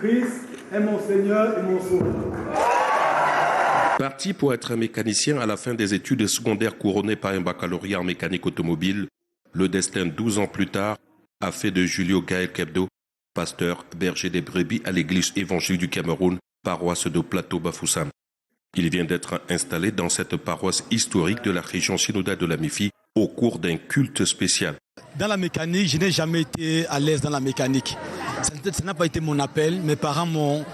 Jésus-Christ est mon Seigneur et mon Sauveur. Parti pour être un mécanicien à la fin des études secondaires couronnées par un baccalauréat en mécanique automobile, le destin 12 ans plus tard a fait de Julio Gaël Kebdo pasteur berger des brebis à l'église évangélique du Cameroun, paroisse de Plateau Bafoussam. Il vient d'être installé dans cette paroisse historique de la région synodale de la Mifi au cours d'un culte spécial. Dans la mécanique, je n'ai jamais été à l'aise dans la mécanique. Ça n'a pas été mon appel. Mes parents m'ont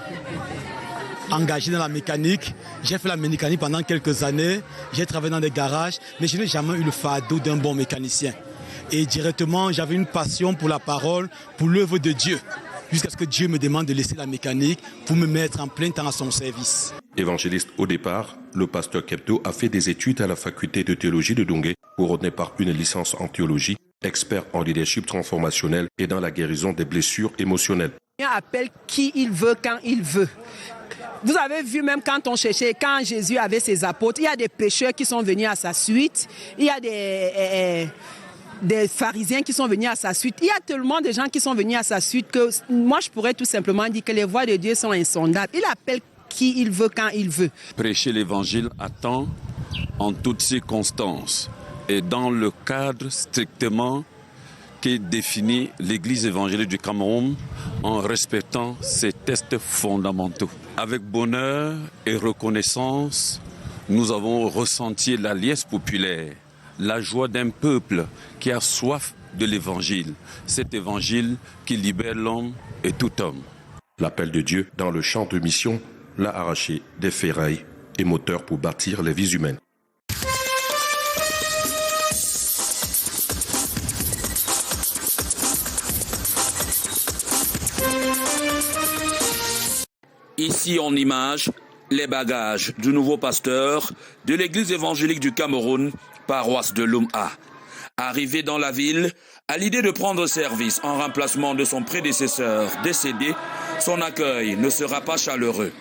engagé dans la mécanique. J'ai fait la mécanique pendant quelques années. J'ai travaillé dans des garages, mais je n'ai jamais eu le fardeau d'un bon mécanicien. Et directement, j'avais une passion pour la parole, pour l'œuvre de Dieu, jusqu'à ce que Dieu me demande de laisser la mécanique pour me mettre en plein temps à son service. Évangéliste au départ, le pasteur Kebdo a fait des études à la faculté de théologie de Dongé, couronné par une licence en théologie, expert en leadership transformationnel et dans la guérison des blessures émotionnelles. Il appelle qui il veut, quand il veut. Vous avez vu même quand on cherchait, quand Jésus avait ses apôtres, il y a des pécheurs qui sont venus à sa suite, il y a des pharisiens qui sont venus à sa suite. Il y a tellement de gens qui sont venus à sa suite que moi je pourrais tout simplement dire que les voies de Dieu sont insondables. Il appelle qui il veut, quand il veut. Prêcher l'évangile à temps, en toutes circonstances et dans le cadre strictement qui définit l'Église évangélique du Cameroun en respectant ses textes fondamentaux. Avec bonheur et reconnaissance, nous avons ressenti la liesse populaire, la joie d'un peuple qui a soif de l'évangile, cet évangile qui libère l'homme et tout homme. L'appel de Dieu dans le champ de mission l'a arraché des ferrailles et moteur pour bâtir les vies humaines. Ici en image, les bagages du nouveau pasteur de l'église évangélique du Cameroun, paroisse de Lum'a. Arrivé dans la ville, à l'idée de prendre service en remplacement de son prédécesseur décédé, son accueil ne sera pas chaleureux.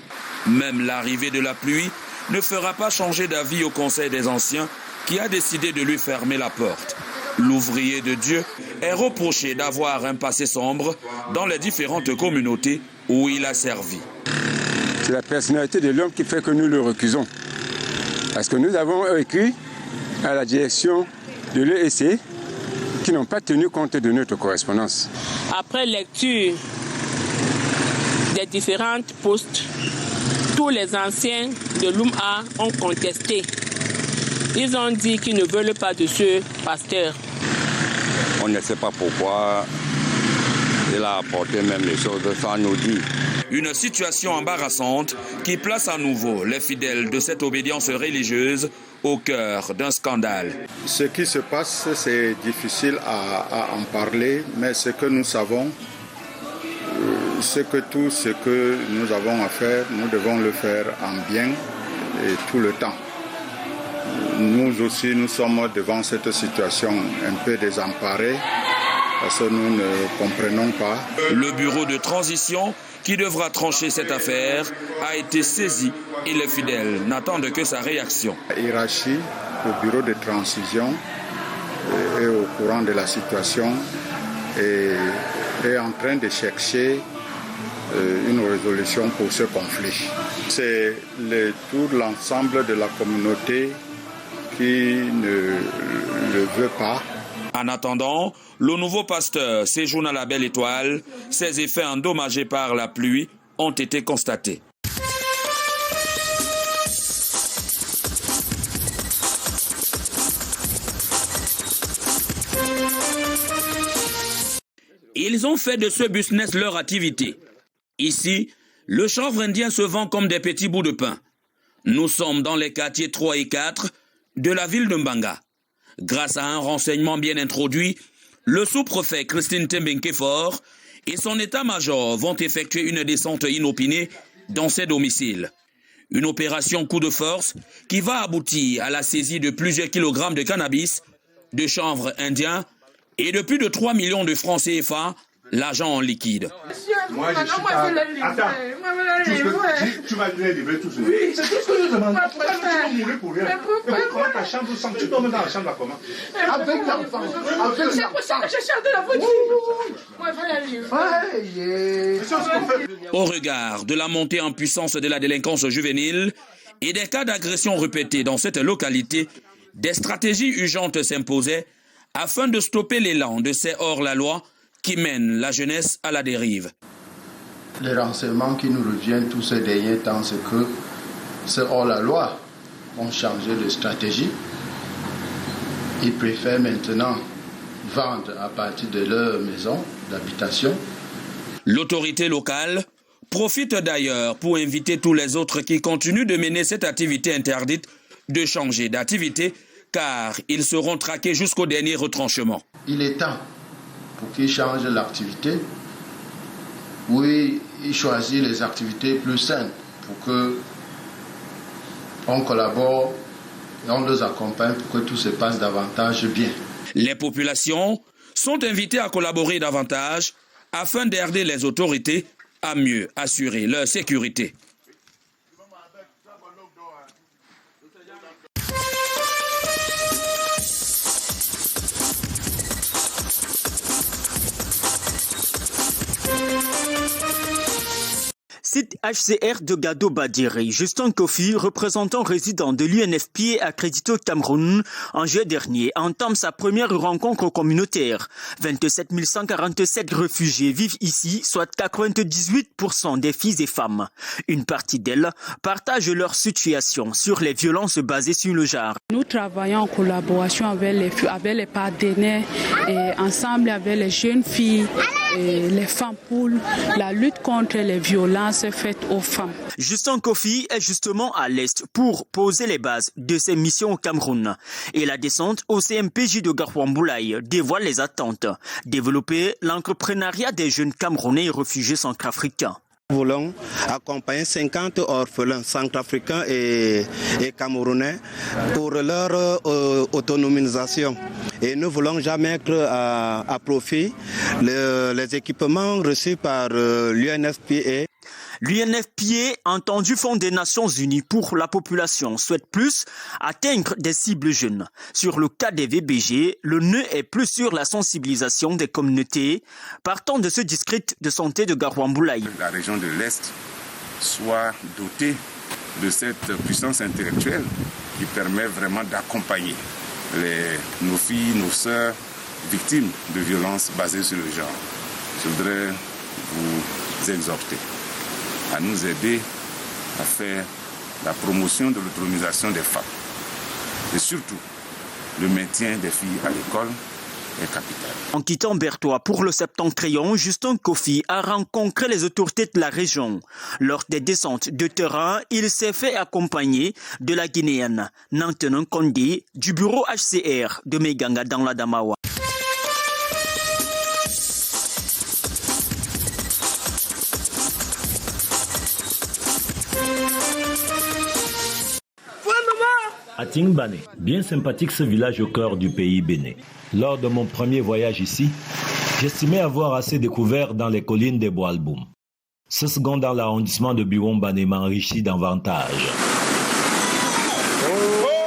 Même l'arrivée de la pluie ne fera pas changer d'avis au Conseil des Anciens qui a décidé de lui fermer la porte. L'ouvrier de Dieu est reproché d'avoir un passé sombre dans les différentes communautés où il a servi. C'est la personnalité de l'homme qui fait que nous le recusons. Parce que nous avons écrit à la direction de l'EEC qui n'ont pas tenu compte de notre correspondance. Après lecture des différentes postes, tous les anciens de Lum'a ont contesté. Ils ont dit qu'ils ne veulent pas de ce pasteur. On ne sait pas pourquoi il a apporté même les choses sans nous dire. Une situation embarrassante qui place à nouveau les fidèles de cette obédience religieuse au cœur d'un scandale. Ce qui se passe, c'est difficile à en parler, mais ce que nous savons, c'est que tout ce que nous avons à faire, nous devons le faire en bien et tout le temps. Nous aussi, nous sommes devant cette situation un peu désemparée parce que nous ne comprenons pas. Le bureau de transition qui devra trancher cette affaire a été saisi et les fidèles n'attendent que sa réaction. La hiérarchie, le bureau de transition est au courant de la situation et est en train de chercher une résolution pour ce conflit. C'est tout l'ensemble de la communauté qui ne le veut pas. En attendant, le nouveau pasteur séjourne à la Belle Étoile. Ses effets endommagés par la pluie ont été constatés. Ils ont fait de ce business leur activité. Ici, le chanvre indien se vend comme des petits bouts de pain. Nous sommes dans les quartiers 3 et 4 de la ville de Mbanga. Grâce à un renseignement bien introduit, le sous-préfet Christine Tembenkefor et son état-major vont effectuer une descente inopinée dans ces domiciles. Une opération coup de force qui va aboutir à la saisie de plusieurs kilogrammes de cannabis, de chanvre indien et de plus de 3 millions de francs CFA l'argent en liquide. Moi, je suis pas... Attends, tu vas les livrer tout seul. Oui, c'est tout ce que je demande. Pourquoi tu vas mourir pour rien? Comment ta chambre sent? Tu dormes dans la chambre là comment? Avec l'enfant. C'est pour ça que je chante de la voiture. Moi, je vais la livrer. Au regard de la montée en puissance de la délinquance juvénile et des cas d'agression répétés dans cette localité, des stratégies urgentes s'imposaient afin de stopper l'élan de ces hors-la-loi qui mènent la jeunesse à la dérive. Les renseignements qui nous reviennent tous ces derniers temps, c'est que ces hors-la-loi ont changé de stratégie. Ils préfèrent maintenant vendre à partir de leur maison d'habitation. L'autorité locale profite d'ailleurs pour inviter tous les autres qui continuent de mener cette activité interdite de changer d'activité, car ils seront traqués jusqu'au dernier retranchement. Il est temps pour qu'ils changent l'activité. Oui, ils choisissent les activités plus saines pour que on collabore et on les accompagne pour que tout se passe davantage bien. Les populations sont invitées à collaborer davantage afin d'aider les autorités à mieux assurer leur sécurité. Site HCR de Gado Badiri, Justin Kofi, représentant résident de l'UNFPA accrédité au Cameroun, en juillet dernier, entame sa première rencontre communautaire. 27 147 réfugiés vivent ici, soit 98% des filles et femmes. Une partie d'elles partagent leur situation sur les violences basées sur le genre. Nous travaillons en collaboration avec les partenaires et ensemble avec les jeunes filles et les femmes pour la lutte contre les violences faites aux femmes. Justin Kofi est justement à l'Est pour poser les bases de ses missions au Cameroun. Et la descente au CMPJ de Garwamboulaye dévoile les attentes. Développer l'entrepreneuriat des jeunes Camerounais et réfugiés centrafricains. Nous voulons accompagner 50 orphelins centrafricains et camerounais pour leur autonomisation. Et nous voulons jamais mettre à profit les équipements reçus par l'UNFPA. L'UNFPA, entendu Fonds des Nations Unies pour la population, souhaite plus atteindre des cibles jeunes. Sur le cas des VBG, le nœud est plus sur la sensibilisation des communautés, partant de ce district de santé de Garwamboulaye. La région de l'Est soit dotée de cette puissance intellectuelle qui permet vraiment d'accompagner nos filles, nos sœurs victimes de violences basées sur le genre. Je voudrais vous exhorter à nous aider à faire la promotion de l'autonomisation des femmes. Et surtout, le maintien des filles à l'école est capital. En quittant Bertois pour le Septentrion, Justin Kofi a rencontré les autorités de la région. Lors des descentes de terrain, il s'est fait accompagner de la Guinéenne Nantenon Kondé du bureau HCR de Meganga dans la Damawa. Atingbane, bien sympathique ce village au cœur du pays bénin. Lors de mon premier voyage ici, j'estimais avoir assez découvert dans les collines des Boalboum. Ce second dans l'arrondissement de Biwombane m'enrichit davantage.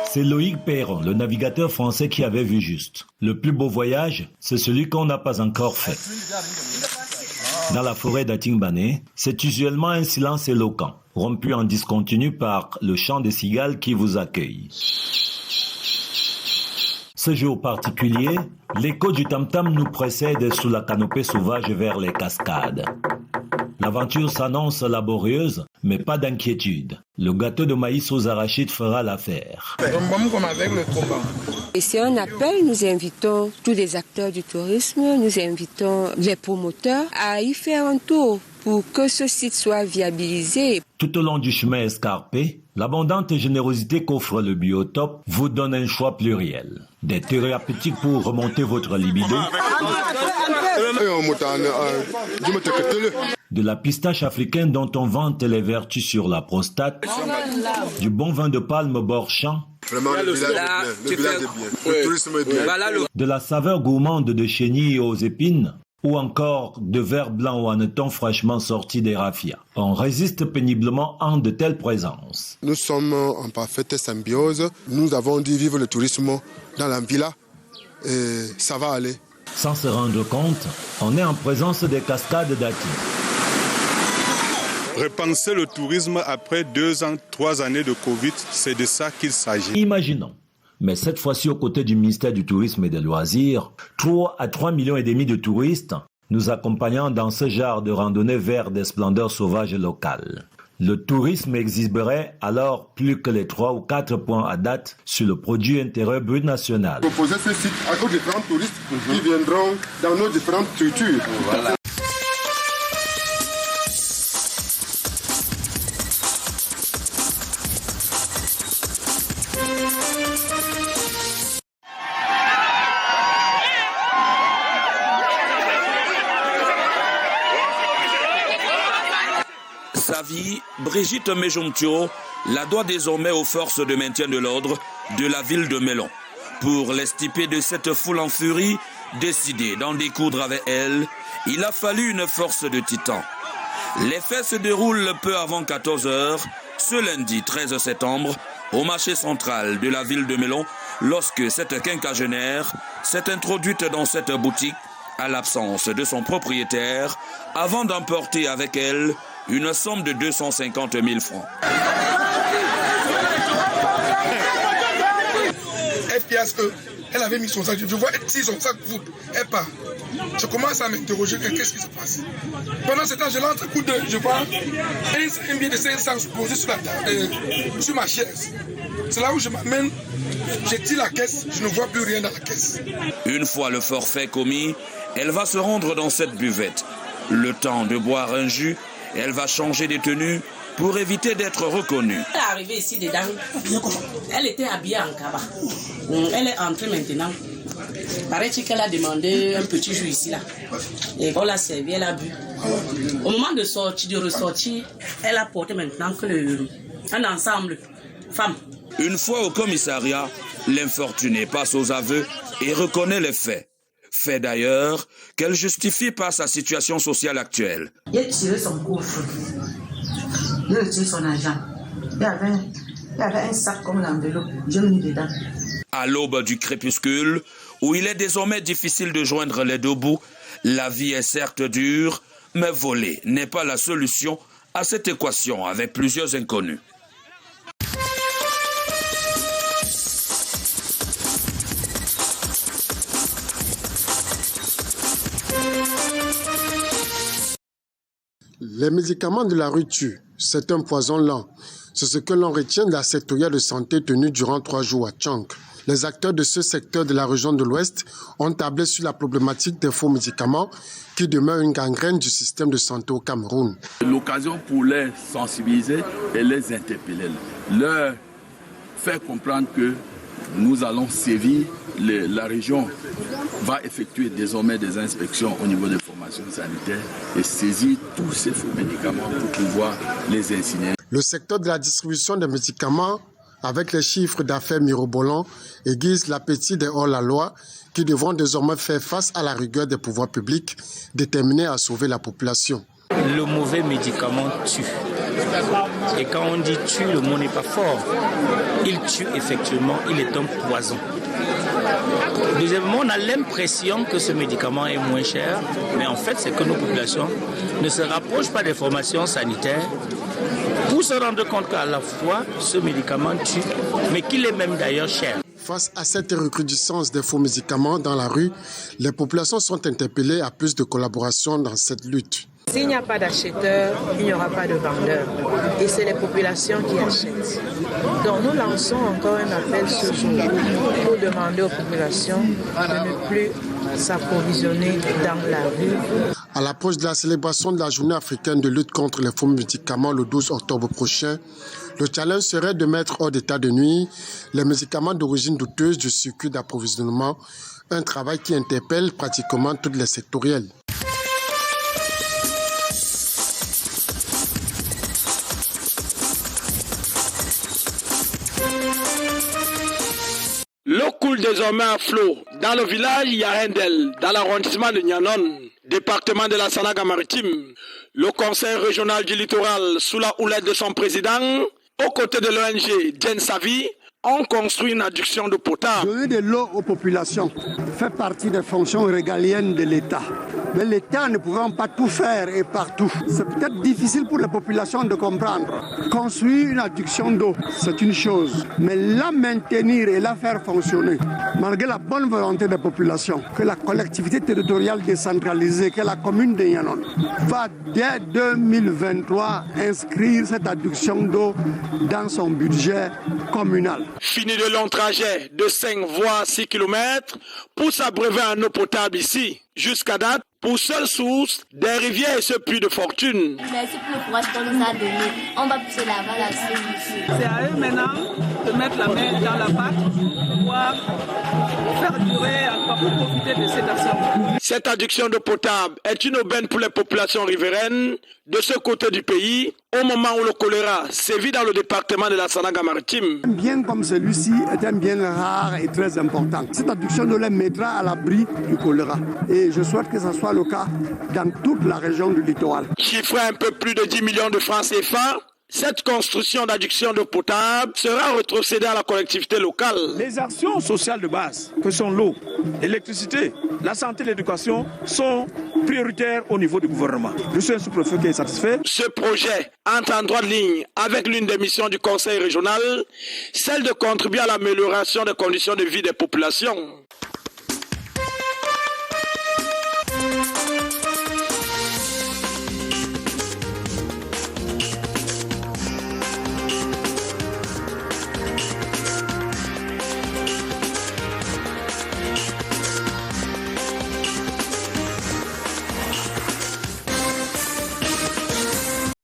C'est Loïc Perron, le navigateur français qui avait vu juste. Le plus beau voyage, c'est celui qu'on n'a pas encore fait. Dans la forêt d'Atingbane, c'est usuellement un silence éloquent, rompu en discontinu par le chant des cigales qui vous accueille. Ce jour particulier, l'écho du tam-tam nous précède sous la canopée sauvage vers les cascades. L'aventure s'annonce laborieuse, mais pas d'inquiétude. Le gâteau de maïs aux arachides fera l'affaire. Et c'est un appel, nous invitons tous les acteurs du tourisme, nous invitons les promoteurs à y faire un tour pour que ce site soit viabilisé. Tout au long du chemin escarpé, l'abondante générosité qu'offre le biotope vous donne un choix pluriel. Des thérapeutiques pour remonter votre libido, de la pistache africaine dont on vante les vertus sur la prostate, du bon vin de palme bord champ, de la saveur gourmande de chenilles aux épines, ou encore de verre blanc ou hanneton fraîchement sorti des raffias. On résiste péniblement en de telles présences. Nous sommes en parfaite symbiose. Nous avons dit vivre le tourisme dans la villa et ça va aller. Sans se rendre compte, on est en présence des cascades d'Ati. Repenser le tourisme après 2 ans, 3 années de Covid, c'est de ça qu'il s'agit. Imaginons, mais cette fois-ci aux côtés du ministère du Tourisme et des Loisirs, 3 à 3,5 millions de touristes nous accompagnant dans ce genre de randonnée vers des splendeurs sauvages locales. Le tourisme exhiberait alors plus que les 3 ou 4 points à date sur le produit intérieur brut national. Proposer ce site aux différents touristes qui viendront dans nos différentes structures. Voilà. Sa vie, Brigitte Mejontio la doit désormais aux forces de maintien de l'ordre de la ville de Melon. Pour l'extirper de cette foule en furie, décidé d'en découdre avec elle, il a fallu une force de titan. Les faits se déroulent peu avant 14 h, ce lundi 13 septembre, au marché central de la ville de Melon, lorsque cette quinquagénaire s'est introduite dans cette boutique à l'absence de son propriétaire, avant d'emporter avec elle une somme de 250 000 francs. Elle avait mis son sac, je vois si son sac vous, elle part. Je commence à m'interroger, qu'est-ce qui se passe? Pendant ce temps, je lance un coup de, je vois un billet de 500 posé sur ma chaise. C'est là où je m'amène, je tire la caisse, je ne vois plus rien dans la caisse. Une fois le forfait commis, elle va se rendre dans cette buvette. Le temps de boire un jus, elle va changer de tenue pour éviter d'être reconnue. Elle est arrivée ici dedans, elle était habillée en kaba. Elle est entrée maintenant. Paraît-il qu'elle a demandé un petit jus ici là. Et on l'a servi, elle a bu. Au moment de ressortir, elle a porté maintenant que un ensemble femme. Une fois au commissariat, l'infortunée passe aux aveux et reconnaît les faits. Fait d'ailleurs qu'elle justifie par sa situation sociale actuelle. Il a tiré son coffre, il a tiré son argent. Il y avait un sac comme l'enveloppe, je l'ai mis dedans. À l'aube du crépuscule, où il est désormais difficile de joindre les deux bouts, la vie est certes dure, mais voler n'est pas la solution à cette équation avec plusieurs inconnus. Les médicaments de la rue tuent. C'est un poison lent. C'est ce que l'on retient de la sectorielle de santé tenue durant 3 jours à Tchang. Les acteurs de ce secteur de la région de l'Ouest ont tablé sur la problématique des faux médicaments qui demeure une gangrène du système de santé au Cameroun. L'occasion pour les sensibiliser et les interpeller, leur faire comprendre que nous allons sévir, la région va effectuer désormais des inspections au niveau des formations sanitaires et saisir tous ces faux médicaments pour pouvoir les incinérer. Le secteur de la distribution des médicaments, avec les chiffres d'affaires mirobolants, aiguise l'appétit des hors-la-loi qui devront désormais faire face à la rigueur des pouvoirs publics déterminés à sauver la population. Le mauvais médicament tue. Et quand on dit tue, le mot n'est pas fort. Il tue effectivement, il est un poison. Deuxièmement, on a l'impression que ce médicament est moins cher, mais en fait, c'est que nos populations ne se rapprochent pas des formations sanitaires pour se rendre compte qu'à la fois, ce médicament tue, mais qu'il est même d'ailleurs cher. Face à cette recrudescence des faux médicaments dans la rue, les populations sont interpellées à plus de collaboration dans cette lutte. S'il n'y a pas d'acheteurs, il n'y aura pas de vendeurs. Et c'est les populations qui achètent. Donc nous lançons encore un appel ce jour pour demander aux populations de ne plus s'approvisionner dans la rue. À l'approche de la célébration de la journée africaine de lutte contre les faux médicaments le 12 octobre prochain, le challenge serait de mettre hors d'état de nuire les médicaments d'origine douteuse du circuit d'approvisionnement, un travail qui interpelle pratiquement toutes les sectorielles. L'eau coule désormais à flot. Dans le village Yarendel, dans l'arrondissement de Nyanon, département de la Sanaga-Maritime, le conseil régional du littoral, sous la houlette de son président, aux côtés de l'ONG Jen Savi, ont construit une adduction d'eau potable. Donner de l'eau aux populations fait partie des fonctions régaliennes de l'État. Mais l'État ne pouvant pas tout faire et partout, c'est peut-être difficile pour les populations de comprendre. Construire une adduction d'eau, c'est une chose, mais la maintenir et la faire fonctionner, malgré la bonne volonté des populations, que la collectivité territoriale décentralisée, que la commune de Yanon, va dès 2023 inscrire cette adduction d'eau dans son budget communal. Fini de longs trajets de 5 voire 6 km pour s'abreuver en eau potable ici. Jusqu'à date, pour seule source, des rivières et ce puits de fortune. Merci pour le courage qu'on nous a donné. On va pousser la balle ici. C'est à eux maintenant de mettre la main dans la pâte pour pouvoir faire durer, pour profiter de cette action. Cette adduction d'eau potable est une aubaine pour les populations riveraines de ce côté du pays, au moment où le choléra sévit dans le département de la Sanaga-Maritime. Un bien comme celui-ci est un bien rare et très important. Cette adduction d'eau les mettra à l'abri du choléra. Et je souhaite que ce soit le cas dans toute la région du littoral. Chiffré un peu plus de 10 millions de francs CFA, cette construction d'adduction d'eau potable sera retrocédée à la collectivité locale. Les actions sociales de base, que sont l'eau, l'électricité, la santé et l'éducation, sont prioritaires au niveau du gouvernement. Je suis un sous-préfet qui est satisfait. Ce projet entre en droite ligne avec l'une des missions du Conseil régional, celle de contribuer à l'amélioration des conditions de vie des populations.